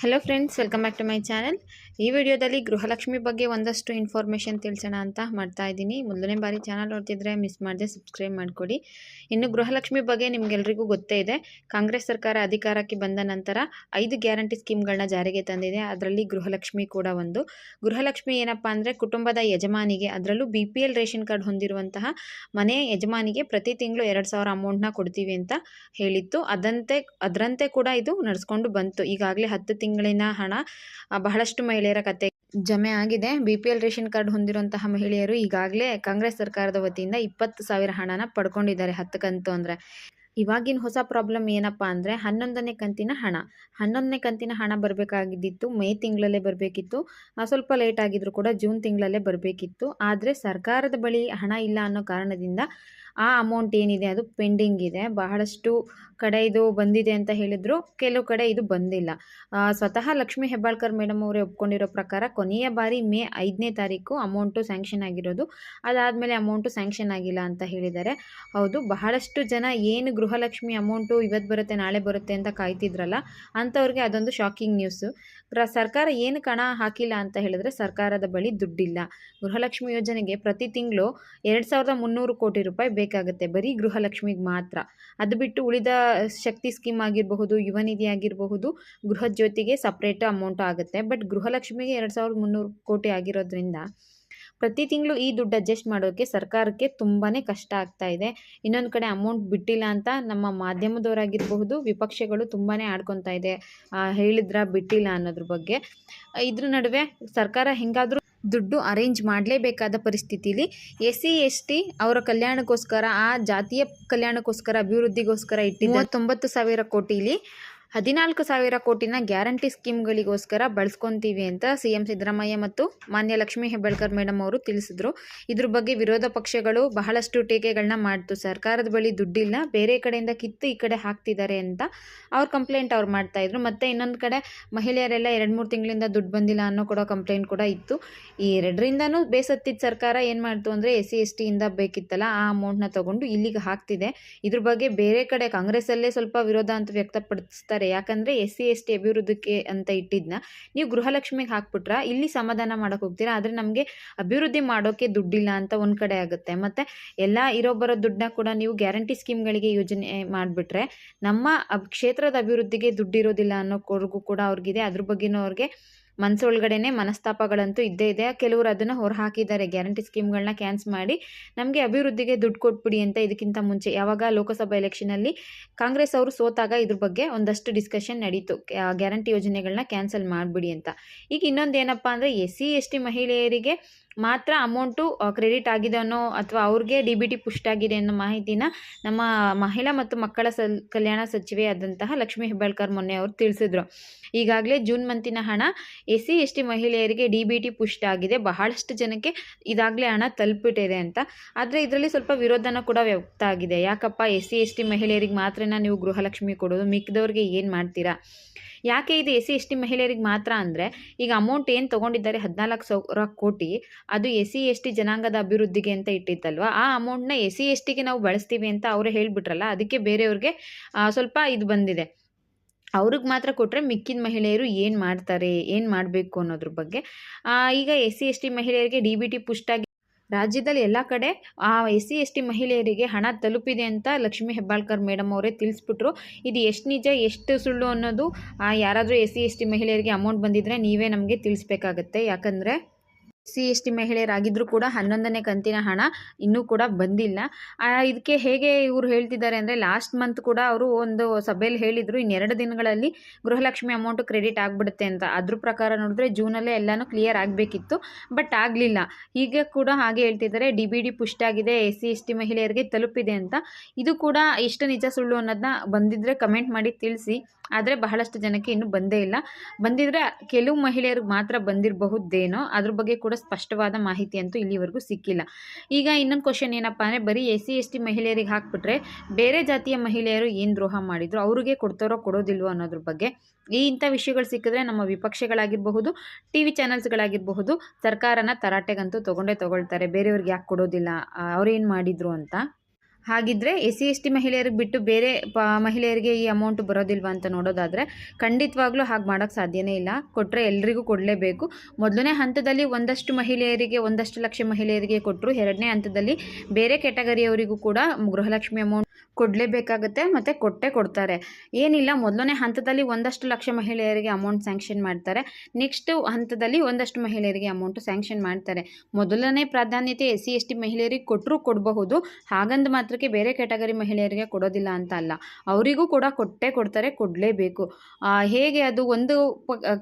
Hello friends, welcome back to my channel. ಈ ವಿಡಿಯೋದಲ್ಲಿ ಗೃಹಲಕ್ಷ್ಮಿ ಬಗ್ಗೆ ಒಂದಷ್ಟು ಇನ್ಫಾರ್ಮೇಷನ್ ತಿಳಿಸೋಣ ಅಂತ ಮಾಡ್ತಾ ಇದ್ದೀನಿ. ಮೊದಲನೇ ಬಾರಿ ಚಾನಲ್ ನೋಡ್ತಿದ್ರೆ ಮಿಸ್ ಮಾಡದೆ ಸಬ್ಸ್ಕ್ರೈಬ್ ಮಾಡಿಕೊಡಿ. ಇನ್ನು ಗೃಹಲಕ್ಷ್ಮಿ ಬಗ್ಗೆ ನಿಮಗೆಲ್ಲರಿಗೂ ಗೊತ್ತೇ ಇದೆ. ಕಾಂಗ್ರೆಸ್ ಸರ್ಕಾರ ಅಧಿಕಾರಕ್ಕೆ ಬಂದ ನಂತರ 5 ಗ್ಯಾರಂಟಿ ಸ್ಕೀಮ್ಗಳನ್ನ ಜಾರಿಗೆ ತಂದಿದೆ. ಅದರಲ್ಲಿ ಗೃಹಲಕ್ಷ್ಮಿ ಕೂಡ ಒಂದು. ಗೃಹಲಕ್ಷ್ಮಿ ಏನಪ್ಪ ಅಂದರೆ ಕುಟುಂಬದ ಯಜಮಾನಿಗೆ, ಅದರಲ್ಲೂ BPL ರೇಷನ್ ಕಾರ್ಡ್ ಹೊಂದಿರುವಂತಹ ಮನೆ ಯಜಮಾನಿಗೆ ಪ್ರತಿ ತಿಂಗಳು 2,000 ಅಮೌಂಟ್ನ ಕೊಡ್ತೀವಿ ಅಂತ ಹೇಳಿತ್ತು. ಅದರಂತೆ ಕೂಡ ಇದು ನಡೆಸ್ಕೊಂಡು ಬಂತು. ಈಗಾಗಲೇ 10 ತಿಂಗಳಿನ ಹಣ ಬಹಳಷ್ಟು ಮಹಿಳೆಯರ ಕತೆ ಜಮೆ ಆಗಿದೆ. BPL ರೇಷನ್ ಕಾರ್ಡ್ ಹೊಂದಿರುವಂತಹ ಮಹಿಳೆಯರು ಈಗಾಗಲೇ ಕಾಂಗ್ರೆಸ್ ಸರ್ಕಾರದ ವತಿಯಿಂದ 20,000 ಹಣನ ಪಡ್ಕೊಂಡಿದ್ದಾರೆ. 10 ಕಂತು ಅಂದರೆ ಇವಾಗಿನ ಹೊಸ ಪ್ರಾಬ್ಲಮ್ ಏನಪ್ಪ ಅಂದರೆ 11ನೇ ಕಂತಿನ ಹಣ. 11ನೇ ಕಂತಿನ ಹಣ ಬರಬೇಕಾಗಿದ್ದಿತ್ತು ಮೇ ತಿಂಗಳಲ್ಲೇ ಬರಬೇಕಿತ್ತು. ಸ್ವಲ್ಪ ಲೇಟ್ ಆಗಿದ್ರು ಕೂಡ ಜೂನ್ ತಿಂಗಳಲ್ಲೇ ಬರಬೇಕಿತ್ತು. ಆದರೆ ಸರ್ಕಾರದ ಬಳಿ ಹಣ ಇಲ್ಲ ಅನ್ನೋ ಕಾರಣದಿಂದ ಆ ಅಮೌಂಟ್ ಏನಿದೆ ಅದು ಪೆಂಡಿಂಗ್ ಇದೆ. ಬಹಳಷ್ಟು ಕಡೆ ಇದು ಬಂದಿದೆ ಅಂತ ಹೇಳಿದ್ರು, ಕೆಲವು ಕಡೆ ಇದು ಬಂದಿಲ್ಲ. ಸ್ವತಃ ಲಕ್ಷ್ಮೀ ಹೆಬ್ಬಾಳ್ಕರ್ ಮೇಡಮ್ ಅವರೇ ಒಪ್ಕೊಂಡಿರೋ ಪ್ರಕಾರ ಕೊನೆಯ ಬಾರಿ ಮೇ 5ನೇ ತಾರೀಕು ಅಮೌಂಟು ಸ್ಯಾಂಕ್ಷನ್ ಆಗಿರೋದು. ಅದಾದಮೇಲೆ ಅಮೌಂಟು ಸ್ಯಾಂಕ್ಷನ್ ಆಗಿಲ್ಲ ಅಂತ ಹೇಳಿದ್ದಾರೆ. ಹೌದು, ಬಹಳಷ್ಟು ಜನ ಏನು ಗೃಹಲಕ್ಷ್ಮಿ ಅಮೌಂಟು ಇವತ್ತು ಬರುತ್ತೆ ನಾಳೆ ಬರುತ್ತೆ ಅಂತ ಕಾಯ್ತಿದ್ರಲ್ಲ, ಅಂಥವ್ರಿಗೆ ಅದೊಂದು ಶಾಕಿಂಗ್ ನ್ಯೂಸು. ಸರ್ಕಾರ ಏನು ಹಣ ಹಾಕಿಲ್ಲ ಅಂತ ಹೇಳಿದ್ರೆ ಸರ್ಕಾರದ ಬಳಿ ದುಡ್ಡಿಲ್ಲ. ಗೃಹಲಕ್ಷ್ಮಿ ಯೋಜನೆಗೆ ಪ್ರತಿ ತಿಂಗಳು 2,300 ಕೋಟಿ ರೂಪಾಯಿ ಬೇಕಾಗುತ್ತೆ ಬರೀ ಗೃಹಲಕ್ಷ್ಮಿಗೆ ಮಾತ್ರ. ಅದು ಬಿಟ್ಟು ಉಳಿದ ಶಕ್ತಿ ಸ್ಕೀಮ್ ಆಗಿರಬಹುದು, ಯುವ ನಿಧಿ ಆಗಿರಬಹುದು, ಗೃಹ ಜ್ಯೋತಿಗೆ ಸಪ್ರೇಟ್ ಅಮೌಂಟ್ ಆಗುತ್ತೆ. ಬಟ್ ಗೃಹಲಕ್ಷ್ಮಿಗೆ 2,300 ಕೋಟಿ ಆಗಿರೋದ್ರಿಂದ ಪ್ರತಿ ತಿಂಗಳು ಈ ದುಡ್ಡು ಅಡ್ಜಸ್ಟ್ ಮಾಡೋಕ್ಕೆ ಸರ್ಕಾರಕ್ಕೆ ತುಂಬಾ ಕಷ್ಟ ಆಗ್ತಾ ಇದೆ. ಇನ್ನೊಂದು ಕಡೆ ಅಮೌಂಟ್ ಬಿಟ್ಟಿಲ್ಲ ಅಂತ ನಮ್ಮ ಮಾಧ್ಯಮದವರಾಗಿರಬಹುದು, ವಿಪಕ್ಷಗಳು ತುಂಬಾ ಆಡ್ಕೊತಾ ಇದೆ. ಹೇಳಿದ್ರ ಬಿಟ್ಟಿಲ್ಲ ಅನ್ನೋದ್ರ ಬಗ್ಗೆ. ಇದ್ರ ನಡುವೆ ಸರ್ಕಾರ ಹೆಂಗಾದರೂ ದುಡ್ಡು ಅರೇಂಜ್ ಮಾಡಲೇಬೇಕಾದ ಪರಿಸ್ಥಿತಿಲಿ SC/ST ಅವರ ಕಲ್ಯಾಣಕ್ಕೋಸ್ಕರ, ಆ ಜಾತಿಯ ಕಲ್ಯಾಣಕ್ಕೋಸ್ಕರ, ಅಭಿವೃದ್ಧಿಗೋಸ್ಕರ ಇಟ್ಟಿದ್ದ 39,000 ಕೋಟಿಲಿ 14,000 ಕೋಟಿನ ಗ್ಯಾರಂಟಿ ಸ್ಕೀಮ್ಗಳಿಗೋಸ್ಕರ ಬಳಸ್ಕೊತೀವಿ ಅಂತ CM ಸಿದ್ದರಾಮಯ್ಯ ಮತ್ತು ಮಾನ್ಯ ಲಕ್ಷ್ಮೀ ಹೆಬ್ಬಾಳ್ಕರ್ ಮೇಡಮ್ ಅವರು ತಿಳಿಸಿದ್ರು. ಇದ್ರ ಬಗ್ಗೆ ವಿರೋಧ ಪಕ್ಷಗಳು ಬಹಳಷ್ಟು ಟೀಕೆಗಳನ್ನ ಮಾಡ್ತು. ಸರ್ಕಾರದ ಬಳಿ ದುಡ್ಡಿಲ್ಲ, ಬೇರೆ ಕಡೆಯಿಂದ ಕಿತ್ತು ಈ ಕಡೆ ಹಾಕ್ತಿದ್ದಾರೆ ಅಂತ ಅವ್ರು ಕಂಪ್ಲೇಂಟ್ ಮಾಡ್ತಾಯಿದ್ರು. ಮತ್ತು ಇನ್ನೊಂದು ಕಡೆ ಮಹಿಳೆಯರೆಲ್ಲ 2-3 ತಿಂಗಳಿಂದ ದುಡ್ಡು ಬಂದಿಲ್ಲ ಅನ್ನೋ ಕೂಡ ಕಂಪ್ಲೇಂಟ್ ಕೂಡ ಇತ್ತು. ಈ ಎರಡರಿಂದನೂ ಬೇಸತ್ತಿದ್ದ ಸರ್ಕಾರ ಏನು ಮಾಡ್ತು ಅಂದರೆ SC/STಯಿಂದ ಬೇಕಿತ್ತಲ್ಲ ಆ ಅಮೌಂಟ್ನ ತೊಗೊಂಡು ಇಲ್ಲಿಗೆ ಹಾಕ್ತಿದೆ. ಇದ್ರ ಬಗ್ಗೆ ಬೇರೆ ಕಡೆ ಕಾಂಗ್ರೆಸ್ಸಲ್ಲೇ ಸ್ವಲ್ಪ ವಿರೋಧ ಅಂತ ವ್ಯಕ್ತಪಡಿಸ್ತಾರೆ. ಯಾಕಂದರೆ SC/ST ಅಭಿವೃದ್ಧಿಗೆ ಅಂತ ಇಟ್ಟಿದ್ನ ನೀವು ಗೃಹಲಕ್ಷ್ಮಿಗೆ ಹಾಕ್ಬಿಟ್ರ ಇಲ್ಲಿ ಸಮಾಧಾನ ಮಾಡೋಕೆ ಹೋಗ್ತೀರಾ, ಆದರೆ ನಮಗೆ ಅಭಿವೃದ್ಧಿ ಮಾಡೋಕ್ಕೆ ದುಡ್ಡಿಲ್ಲ ಅಂತ ಒಂದು ಕಡೆ ಆಗುತ್ತೆ. ಮತ್ತು ಎಲ್ಲ ಇರೋಬ್ಬರ ದುಡ್ಡನ್ನ ಕೂಡ ನೀವು ಗ್ಯಾರಂಟಿ ಸ್ಕೀಮ್ಗಳಿಗೆ ಯೋಜನೆ ಮಾಡಿಬಿಟ್ರೆ ನಮ್ಮ ಕ್ಷೇತ್ರದ ಅಭಿವೃದ್ಧಿಗೆ ದುಡ್ಡಿರೋದಿಲ್ಲ ಅನ್ನೋವರೆಗೂ ಕೂಡ ಅವ್ರಿಗಿದೆ. ಅದ್ರ ಬಗ್ಗೆನೂ ಅವ್ರಿಗೆ ಮನಸ್ಸೊಳಗಡೆನೆ ಮನಸ್ತಾಪಗಳಂತೂ ಇದ್ದೇ ಇದೆ. ಕೆಲವರು ಅದನ್ನು ಹೊರಹಾಕಿದ್ದಾರೆ, ಗ್ಯಾರಂಟಿ ಸ್ಕೀಮ್ಗಳನ್ನ ಕ್ಯಾನ್ಸಲ್ ಮಾಡಿ ನಮಗೆ ಅಭಿವೃದ್ಧಿಗೆ ದುಡ್ಡು ಕೊಟ್ಬಿಡಿ ಅಂತ. ಇದಕ್ಕಿಂತ ಮುಂಚೆ ಯಾವಾಗ ಲೋಕಸಭಾ ಎಲೆಕ್ಷನಲ್ಲಿ ಕಾಂಗ್ರೆಸ್ ಅವರು ಸೋತಾಗ ಇದ್ರ ಬಗ್ಗೆ ಒಂದಷ್ಟು ಡಿಸ್ಕಷನ್ ನಡೀತು, ಗ್ಯಾರಂಟಿ ಯೋಜನೆಗಳನ್ನ ಕ್ಯಾನ್ಸಲ್ ಮಾಡಿಬಿಡಿ ಅಂತ. ಈಗ ಇನ್ನೊಂದು ಏನಪ್ಪ ಅಂದರೆ SC/ST ಮಹಿಳೆಯರಿಗೆ ಮಾತ್ರ ಅಮೌಂಟು ಕ್ರೆಡಿಟ್ ಆಗಿದೆ ಅನ್ನೋ ಅಥವಾ ಅವ್ರಿಗೆ DBT ಪುಷ್ಟ್ ಆಗಿದೆ ಅನ್ನೋ ಮಾಹಿತಿನ ನಮ್ಮ ಮಹಿಳಾ ಮತ್ತು ಮಕ್ಕಳ ಕಲ್ಯಾಣ ಸಚಿವೆ ಆದಂತಹ ಲಕ್ಷ್ಮೀ ಹೆಬ್ಬಾಳ್ಕರ್ ಮೊನ್ನೆ ಅವರು ತಿಳಿಸಿದ್ರು. ಈಗಾಗಲೇ ಜೂನ್ ಮಂತಿನ ಹಣ SC/ST ಮಹಿಳೆಯರಿಗೆ DBT ಪುಷ್ಟ್ ಆಗಿದೆ, ಬಹಳಷ್ಟು ಜನಕ್ಕೆ ಇದಾಗಲೇ ಹಣ ತಲುಪಿಟ್ಟಿದೆ ಅಂತ. ಆದರೆ ಇದರಲ್ಲಿ ಸ್ವಲ್ಪ ವಿರೋಧನ ಕೂಡ ವ್ಯಕ್ತ ಆಗಿದೆ. ಯಾಕಪ್ಪ SC/ST ಮಹಿಳೆಯರಿಗೆ ಮಾತ್ರನ ನೀವು ಗೃಹಲಕ್ಷ್ಮಿ ಕೊಡೋದು, ಮಿಕ್ಕಿದವ್ರಿಗೆ ಏನು ಮಾಡ್ತೀರಾ? ಯಾಕೆ ಇದು SC/ST ಮಹಿಳೆಯರಿಗೆ ಮಾತ್ರ ಅಂದರೆ, ಈಗ ಅಮೌಂಟ್ ಏನು ತೊಗೊಂಡಿದ್ದಾರೆ 14,000 ಕೋಟಿ, ಅದು SC/ST ಜನಾಂಗದ ಅಭಿವೃದ್ಧಿಗೆ ಅಂತ ಇಟ್ಟಿತ್ತಲ್ವ, ಆ ಅಮೌಂಟ್ನ SC/STಗೆ ನಾವು ಬಳಸ್ತೀವಿ ಅಂತ ಅವರೇ ಹೇಳಿಬಿಟ್ರಲ್ಲ, ಅದಕ್ಕೆ ಬೇರೆಯವ್ರಿಗೆ ಸ್ವಲ್ಪ ಇದು ಬಂದಿದೆ. ಅವ್ರಿಗೆ ಮಾತ್ರ ಕೊಟ್ಟರೆ ಮಿಕ್ಕಿದ ಮಹಿಳೆಯರು ಏನು ಮಾಡ್ತಾರೆ, ಏನು ಮಾಡಬೇಕು ಅನ್ನೋದ್ರ ಬಗ್ಗೆ. ಈಗ SC/ST ಮಹಿಳೆಯರಿಗೆ DBT ಪುಷ್ಟಾಗಿ ರಾಜ್ಯದಲ್ಲಿ ಎಲ್ಲ ಕಡೆ ಆ SC/ST ಮಹಿಳೆಯರಿಗೆ ಹಣ ತಲುಪಿದೆ ಅಂತ ಲಕ್ಷ್ಮೀ ಹೆಬ್ಬಾಳ್ಕರ್ ಮೇಡಮ್ ಅವರೇ ತಿಳಿಸ್ಬಿಟ್ರು. ಇದು ಎಷ್ಟು ನಿಜ ಎಷ್ಟು ಸುಳ್ಳು ಅನ್ನೋದು ಯಾರಾದರೂ SC/ST ಮಹಿಳೆಯರಿಗೆ ಅಮೌಂಟ್ ಬಂದಿದ್ದರೆ ನೀವೇ ನಮಗೆ ತಿಳಿಸ್ಬೇಕಾಗತ್ತೆ. ಯಾಕಂದರೆ SC/ST ಮಹಿಳೆಯರಾಗಿದ್ದರೂ ಕೂಡ 11ನೇ ಕಂತಿನ ಹಣ ಇನ್ನೂ ಕೂಡ ಬಂದಿಲ್ಲ. ಇದಕ್ಕೆ ಹೇಗೆ ಇವರು ಹೇಳ್ತಿದ್ದಾರೆ ಅಂದರೆ, ಲಾಸ್ಟ್ ಮಂತ್ ಕೂಡ ಅವರು ಒಂದು ಸಭೆಯಲ್ಲಿ ಹೇಳಿದರು, ಇನ್ನೆರಡು ದಿನಗಳಲ್ಲಿ ಗೃಹಲಕ್ಷ್ಮಿ ಅಮೌಂಟು ಕ್ರೆಡಿಟ್ ಆಗಿಬಿಡುತ್ತೆ ಅಂತ. ಅದ್ರ ಪ್ರಕಾರ ನೋಡಿದ್ರೆ ಜೂನಲ್ಲೇ ಎಲ್ಲನೂ ಕ್ಲಿಯರ್ ಆಗಬೇಕಿತ್ತು, ಬಟ್ ಆಗಲಿಲ್ಲ. ಈಗ ಕೂಡ ಹಾಗೆ ಹೇಳ್ತಿದ್ದಾರೆ, DBT ಪುಷ್ಟಾಗಿದೆ, SC/ST ಮಹಿಳೆಯರಿಗೆ ತಲುಪಿದೆ ಅಂತ. ಇದು ಕೂಡ ಎಷ್ಟು ನಿಜ ಸುಳ್ಳು ಅನ್ನೋದನ್ನ ಬಂದಿದ್ದರೆ ಕಮೆಂಟ್ ಮಾಡಿ ತಿಳಿಸಿ. ಆದರೆ ಬಹಳಷ್ಟು ಜನಕ್ಕೆ ಇನ್ನೂ ಬಂದೇ ಇಲ್ಲ. ಬಂದಿದ್ದರೆ ಕೆಲವು ಮಹಿಳೆಯರಿಗೆ ಮಾತ್ರ ಬಂದಿರಬಹುದೇನೋ, ಅದ್ರ ಬಗ್ಗೆ ಕೂಡ ಸ್ಪಷ್ಟವಾದ ಮಾಹಿತಿ ಅಂತೂ ಇಲ್ಲಿವರೆಗೂ ಸಿಕ್ಕಿಲ್ಲ. ಈಗ ಇನ್ನೊಂದು ಕ್ವಶನ್ ಏನಪ್ಪ ಅಂದರೆ, ಬರೀ SC/ST ಮಹಿಳೆಯರಿಗೆ ಹಾಕ್ಬಿಟ್ರೆ ಬೇರೆ ಜಾತಿಯ ಮಹಿಳೆಯರು ಏನು ದ್ರೋಹ ಮಾಡಿದ್ರು, ಅವ್ರಿಗೆ ಕೊಡ್ತಾರೋ ಕೊಡೋದಿಲ್ವೋ ಅನ್ನೋದ್ರ ಬಗ್ಗೆ ಇಂಥ ವಿಷಯಗಳು ಸಿಕ್ಕಿದ್ರೆ ನಮ್ಮ ವಿಪಕ್ಷಗಳಾಗಿರಬಹುದು, TV ಚಾನಲ್ಸ್ಗಳಾಗಿರಬಹುದು, ಸರ್ಕಾರನ ತರಾಟೆಗಂತೂ ತೊಗೊಳ್ತಾರೆ. ಬೇರೆಯವ್ರಿಗೆ ಯಾಕೆ ಕೊಡೋದಿಲ್ಲ, ಅವ್ರೇನು ಮಾಡಿದ್ರು ಅಂತ. ಹಾಗಿದ್ದರೆ SC ST ಮಹಿಳೆಯರಿಗೆ ಬಿಟ್ಟು ಬೇರೆ ಮಹಿಳೆಯರಿಗೆ ಈ ಅಮೌಂಟ್ ಬರೋದಿಲ್ವಾ ಅಂತ ನೋಡೋದಾದರೆ ಖಂಡಿತವಾಗ್ಲೂ ಹಾಗೆ ಮಾಡೋಕ್ಕೆ ಸಾಧ್ಯನೇ ಇಲ್ಲ. ಕೊಟ್ಟರೆ ಎಲ್ರಿಗೂ ಕೊಡಲೇಬೇಕು. ಮೊದಲನೇ ಹಂತದಲ್ಲಿ ಒಂದಷ್ಟು ಮಹಿಳೆಯರಿಗೆ 1 ಲಕ್ಷ ಮಹಿಳೆಯರಿಗೆ ಕೊಟ್ಟರು. ಎರಡನೇ ಹಂತದಲ್ಲಿ ಬೇರೆ ಕ್ಯಾಟಗರಿಯವರಿಗೂ ಕೂಡ ಗೃಹಲಕ್ಷ್ಮಿ ಅಮೌಂಟ್ ಕೊಡಲೇಬೇಕಾಗುತ್ತೆ ಮತ್ತು ಕೊಡ್ತಾರೆ. ಏನಿಲ್ಲ, ಮೊದಲನೇ ಹಂತದಲ್ಲಿ 1 ಲಕ್ಷ ಮಹಿಳೆಯರಿಗೆ ಅಮೌಂಟ್ ಸ್ಯಾಂಕ್ಷನ್ ಮಾಡ್ತಾರೆ. ನೆಕ್ಸ್ಟ್ ಹಂತದಲ್ಲಿ 1 ಮಹಿಳೆಯರಿಗೆ ಅಮೌಂಟ್ ಸ್ಯಾಂಕ್ಷನ್ ಮಾಡ್ತಾರೆ. ಮೊದಲನೇ ಪ್ರಾಧಾನ್ಯತೆ SC ST ಮಹಿಳೆಯರಿಗೆ ಕೊಡಬಹುದು. ಹಾಗಂದು ಮಾತ್ರಕ್ಕೆ ಬೇರೆ ಕ್ಯಾಟಗರಿ ಮಹಿಳೆಯರಿಗೆ ಕೊಡೋದಿಲ್ಲ ಅಂತ ಅಲ್ಲ, ಅವರಿಗೂ ಕೂಡ ಕೊಡ್ತಾರೆ, ಕೊಡಲೇಬೇಕು. ಹೇಗೆ ಅದು ಒಂದು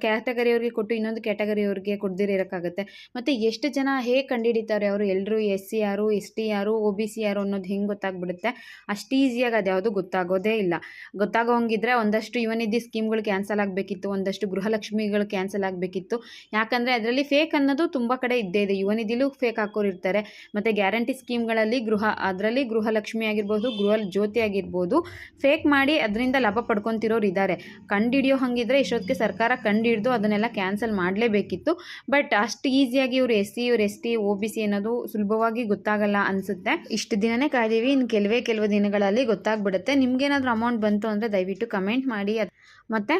ಕ್ಯಾಟಗರಿಯವರಿಗೆ ಕೊಟ್ಟು ಇನ್ನೊಂದು ಕ್ಯಾಟಗರಿಯವರಿಗೆ ಕೊಡದಿರ ಇರೋಕ್ಕಾಗುತ್ತೆ? ಮತ್ತು ಎಷ್ಟು ಜನ ಹೇಗೆ ಕಂಡುಹಿಡಿತಾರೆ ಅವರು ಎಲ್ಲರೂ SC ಯಾರು, ST ಯಾರು, OBC ಯಾರು ಅನ್ನೋದು ಹೆಂಗೆ ಗೊತ್ತಾಗ್ಬಿಡುತ್ತೆ? ಅಷ್ಟು ಈಸಿಯಾಗಿ ಅದ್ಯಾವುದು ಗೊತ್ತಾಗೋದೇ ಇಲ್ಲ. ಗೊತ್ತಾಗೋಂಗಿದ್ರೆ ಒಂದಷ್ಟು ಯುವನಿಧಿ ಸ್ಕೀಮ್ಗಳು ಕ್ಯಾನ್ಸಲ್ ಆಗಬೇಕಿತ್ತು, ಒಂದಷ್ಟು ಗೃಹಲಕ್ಷ್ಮಿಗಳು ಕ್ಯಾನ್ಸಲ್ ಆಗಬೇಕಿತ್ತು. ಯಾಕಂದರೆ ಅದರಲ್ಲಿ ಫೇಕ್ ಅನ್ನೋದು ತುಂಬ ಕಡೆ ಇದ್ದೇ ಇದೆ. ಯುವನಿಧಿಲೂ ಫೇಕ್ ಹಾಕೋರು ಇರ್ತಾರೆ, ಮತ್ತು ಗ್ಯಾರಂಟಿ ಸ್ಕೀಮ್ಗಳಲ್ಲಿ ಅದರಲ್ಲಿ ಗೃಹಲಕ್ಷ್ಮಿ ಆಗಿರ್ಬೋದು, ಗೃಹ ಜ್ಯೋತಿ ಆಗಿರ್ಬೋದು, ಫೇಕ್ ಮಾಡಿ ಅದರಿಂದ ಲಾಭ ಪಡ್ಕೊತಿರೋರು ಇದ್ದಾರೆ. ಕಂಡುಹಿಡಿಯೋ ಹಂಗಿದ್ರೆ ಇಷ್ಟೊತ್ತಿಗೆ ಸರ್ಕಾರ ಕಂಡುಹಿಡಿದು ಅದನ್ನೆಲ್ಲ ಕ್ಯಾನ್ಸಲ್ ಮಾಡಲೇಬೇಕಿತ್ತು. ಬಟ್ ಅಷ್ಟು ಈಸಿಯಾಗಿ ಇವರು SC, ಇವರು ST, OBC ಅನ್ನೋದು ಸುಲಭವಾಗಿ ಗೊತ್ತಾಗಲ್ಲ ಅನಿಸುತ್ತೆ. ಇಷ್ಟು ದಿನನೇ ಕಾಯ್ದೀವಿ, ಇನ್ನು ಕೆಲವು ದಿನಗಳಲ್ಲಿ ಗೊತ್ತಾಗ್ಬಿಡುತ್ತೆ. ನಿಮ್ಗೇನಾದರೂ ಅಮೌಂಟ್ ಬಂತು ಅಂದರೆ ದಯವಿಟ್ಟು ಕಮೆಂಟ್ ಮಾಡಿ. ಮತ್ತು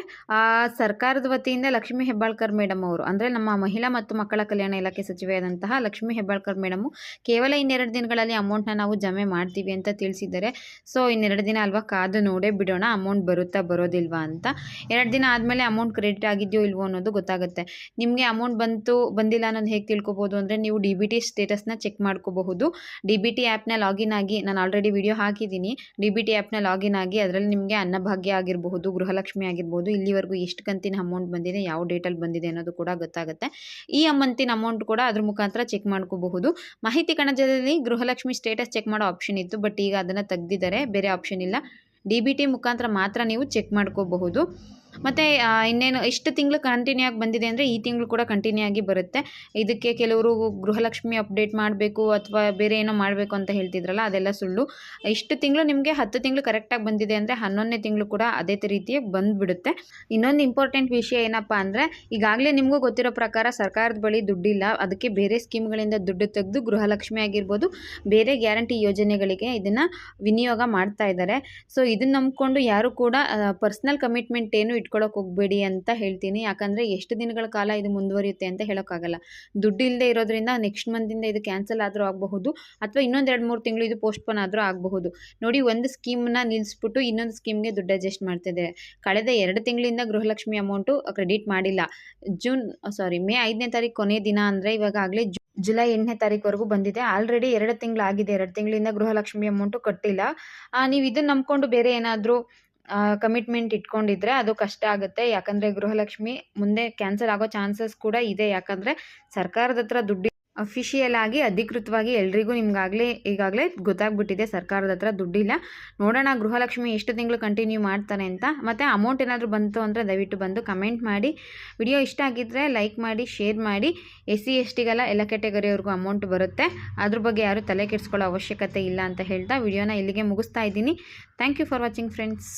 ಸರ್ಕಾರದ ವತಿಯಿಂದ ಲಕ್ಷ್ಮೀ ಹೆಬ್ಬಾಳ್ಕರ್ ಮೇಡಮ್ ಅವರು, ಅಂದರೆ ನಮ್ಮ ಮಹಿಳಾ ಮತ್ತು ಮಕ್ಕಳ ಕಲ್ಯಾಣ ಇಲಾಖೆ ಸಚಿವೆಯಾದಂತಹ ಲಕ್ಷ್ಮೀ ಹೆಬ್ಬಾಳ್ಕರ್ ಮೇಡಮು ಕೇವಲ 2 ದಿನಗಳಲ್ಲಿ ಅಮೌಂಟ್ನ ನಾವು ಜಮೆ ಮಾಡ್ತೀವಿ ಅಂತ ತಿಳಿಸಿದ್ದಾರೆ. ಸೊ 2 ದಿನ ಅಲ್ವಾ, ಕಾದು ನೋಡೇ ಬಿಡೋಣ ಅಮೌಂಟ್ ಬರುತ್ತಾ ಬರೋದಿಲ್ವಾ ಅಂತ. 2 ದಿನ ಆದಮೇಲೆ ಅಮೌಂಟ್ ಕ್ರೆಡಿಟ್ ಆಗಿದೆಯೋ ಇಲ್ವೋ ಅನ್ನೋದು ಗೊತ್ತಾಗುತ್ತೆ. ನಿಮಗೆ ಅಮೌಂಟ್ ಬಂದಿಲ್ಲ ಅನ್ನೋದು ಹೇಗೆ ತಿಳ್ಕೊಬೋದು ಅಂದರೆ ನೀವು DBT ಸ್ಟೇಟಸ್ನ ಚೆಕ್ ಮಾಡ್ಕೋಬಹುದು. DBT ಆ್ಯಪ್ನ ಲಾಗಿನ್ ಆಗಿ, ನಾನು ಆಲ್ರೆಡಿ ವಿಡಿಯೋ ಹಾಕಿದ್ದೀನಿ, DBT ಆ್ಯಪ್ನ ಲಾಗಿನ್ ಆಗಿ ಅದರಲ್ಲಿ ನಿಮಗೆ ಅನ್ನಭಾಗ್ಯ ಆಗಿರಬಹುದು, ಗೃಹಲಕ್ಷ್ಮಿ ಆಗಿರ್ಬೋದು, ಇಲ್ಲಿವರೆಗೂ ಎಷ್ಟು ಕಂತಿನ ಅಮೌಂಟ್ ಬಂದಿದೆ, ಯಾವ ಡೇಟಲ್ಲಿ ಬಂದಿದೆ ಅನ್ನೋದು ಕೂಡ ಗೊತ್ತಾಗುತ್ತೆ. ಈ ಮಂತಿನ ಅಮೌಂಟ್ ಕೂಡ ಅದ್ರ ಮುಖಾಂತರ ಚೆಕ್ ಮಾಡ್ಕೋಬಹುದು. ಮಾಹಿತಿ ಕಣಜದಲ್ಲಿ ಗೃಹಲಕ್ಷ್ಮಿ ಸ್ಟೇಟಸ್ ಚೆಕ್ ಮಾಡೋ ಆಪ್ಷನ್ ಇತ್ತು, ಬಟ್ ಈಗ ಅದನ್ನು ತೆಗೆದಿದ್ದಾರೆ, ಬೇರೆ ಆಪ್ಷನ್ ಇಲ್ಲ. DBT ಮುಖಾಂತರ ಮಾತ್ರ ನೀವು ಚೆಕ್ ಮಾಡ್ಕೋಬಹುದು. ಮತ್ತು ಇನ್ನೇನು ಇಷ್ಟು ತಿಂಗಳು ಕಂಟಿನ್ಯೂ ಆಗಿ ಬಂದಿದೆ ಅಂದರೆ ಈ ತಿಂಗಳು ಕೂಡ ಕಂಟಿನ್ಯೂ ಆಗಿ ಬರುತ್ತೆ. ಇದಕ್ಕೆ ಕೆಲವರು ಗೃಹಲಕ್ಷ್ಮಿ ಅಪ್ಡೇಟ್ ಮಾಡಬೇಕು ಅಥವಾ ಬೇರೆ ಏನೋ ಮಾಡಬೇಕು ಅಂತ ಹೇಳ್ತಿದ್ರಲ್ಲ, ಅದೆಲ್ಲ ಸುಳ್ಳು. ಇಷ್ಟು ತಿಂಗಳು ನಿಮಗೆ 10 ತಿಂಗಳು ಕರೆಕ್ಟಾಗಿ ಬಂದಿದೆ ಅಂದರೆ 11ನೇ ತಿಂಗಳು ಕೂಡ ಅದೇ ರೀತಿಯಾಗಿ ಬಂದುಬಿಡುತ್ತೆ. ಇನ್ನೊಂದು ಇಂಪಾರ್ಟೆಂಟ್ ವಿಷಯ ಏನಪ್ಪ ಅಂದರೆ, ಈಗಾಗಲೇ ನಿಮಗೂ ಗೊತ್ತಿರೋ ಪ್ರಕಾರ ಸರ್ಕಾರದ ಬಳಿ ದುಡ್ಡಿಲ್ಲ, ಅದಕ್ಕೆ ಬೇರೆ ಸ್ಕೀಮ್ಗಳಿಂದ ದುಡ್ಡು ತೆಗೆದು ಗೃಹಲಕ್ಷ್ಮಿ ಆಗಿರ್ಬೋದು, ಬೇರೆ ಗ್ಯಾರಂಟಿ ಯೋಜನೆಗಳಿಗೆ ಇದನ್ನು ವಿನಿಯೋಗ ಮಾಡ್ತಾ ಇದ್ದಾರೆ. ಸೊ ಇದನ್ನು ನಂಬಿಕೊಂಡು ಯಾರು ಕೂಡ ಪರ್ಸ್ನಲ್ ಕಮಿಟ್ಮೆಂಟ್ ಏನು ಇಟ್ಕೊಳ್ಳೋಕೆ ಹೋಗಬೇಡಿ ಅಂತ ಹೇಳ್ತೀನಿ. ಯಾಕಂದರೆ ಎಷ್ಟು ದಿನಗಳ ಕಾಲ ಇದು ಮುಂದುವರಿಯುತ್ತೆ ಅಂತ ಹೇಳೋಕ್ಕಾಗಲ್ಲ. ದುಡ್ಡು ಇಲ್ಲದೆ ಇರೋದ್ರಿಂದ ನೆಕ್ಸ್ಟ್ ಮಂತಿಂದ ಇದು ಕ್ಯಾನ್ಸಲ್ ಆದರೂ ಆಗಬಹುದು, ಅಥವಾ ಇನ್ನೊಂದು 2-3 ತಿಂಗಳು ಇದು ಪೋಸ್ಟ್ಪೋನ್ ಆದರೂ ಆಗಬಹುದು. ನೋಡಿ, ಒಂದು ಸ್ಕೀಮ್ನ ನಿಲ್ಲಿಸ್ಬಿಟ್ಟು ಇನ್ನೊಂದು ಸ್ಕೀಮ್ಗೆ ದುಡ್ಡು ಅಡ್ಜಸ್ಟ್ ಮಾಡ್ತಿದ್ದಾರೆ. ಕಳೆದ 2 ತಿಂಗಳಿಂದ ಗೃಹಲಕ್ಷ್ಮಿ ಅಮೌಂಟು ಕ್ರೆಡಿಟ್ ಮಾಡಿಲ್ಲ. ಮೇ 5ನೇ ತಾರೀಕು ಕೊನೆ ದಿನ ಅಂದರೆ ಇವಾಗಲೇ ಜುಲೈ 8ನೇ ತಾರೀಕುವರೆಗೂ ಬಂದಿದೆ. ಆಲ್ರೆಡಿ 2 ತಿಂಗಳಾಗಿದೆ. 2 ತಿಂಗಳಿಂದ ಗೃಹಲಕ್ಷ್ಮಿ ಅಮೌಂಟು ಕಟ್ಟಿಲ್ಲ. ನೀವು ಇದನ್ನು ನಂಬ್ಕೊಂಡು ಬೇರೆ ಏನಾದರೂ ಕಮಿಟ್ಮೆಂಟ್ ಇಟ್ಕೊಂಡಿದ್ರೆ ಅದು ಕಷ್ಟ ಆಗುತ್ತೆ. ಯಾಕಂದರೆ ಗೃಹಲಕ್ಷ್ಮಿ ಮುಂದೆ ಕ್ಯಾನ್ಸಲ್ ಆಗೋ ಚಾನ್ಸಸ್ ಕೂಡ ಇದೆ. ಯಾಕಂದರೆ ಸರ್ಕಾರದ ಹತ್ರ ದುಡ್ಡು ಅಫಿಷಿಯಲ್ ಆಗಿ ಅಧಿಕೃತವಾಗಿ ಎಲ್ರಿಗೂ ಈಗಾಗಲೇ ಗೊತ್ತಾಗ್ಬಿಟ್ಟಿದೆ, ಸರ್ಕಾರದ ಹತ್ರ ದುಡ್ಡಿಲ್ಲ. ನೋಡೋಣ ಗೃಹಲಕ್ಷ್ಮಿ ಎಷ್ಟು ತಿಂಗಳು ಕಂಟಿನ್ಯೂ ಮಾಡ್ತಾರೆ ಅಂತ. ಮತ್ತು ಅಮೌಂಟ್ ಏನಾದರೂ ಬಂತು ಅಂದರೆ ದಯವಿಟ್ಟು ಬಂದು ಕಮೆಂಟ್ ಮಾಡಿ. ವಿಡಿಯೋ ಇಷ್ಟ ಆಗಿದ್ದರೆ ಲೈಕ್ ಮಾಡಿ, ಶೇರ್ ಮಾಡಿ. SC STಗೆಲ್ಲ ಎಲ್ಲ ಕ್ಯಾಟಗರಿಯವ್ರಿಗೂ ಅಮೌಂಟ್ ಬರುತ್ತೆ, ಅದ್ರ ಬಗ್ಗೆ ಯಾರೂ ತಲೆ ಕೆಡಿಸ್ಕೊಳ್ಳೋ ಅವಶ್ಯಕತೆ ಇಲ್ಲ ಅಂತ ಹೇಳ್ತಾ ವಿಡಿಯೋನ ಇಲ್ಲಿಗೆ ಮುಗಿಸ್ತಾ ಇದ್ದೀನಿ. Thank you for watching friends.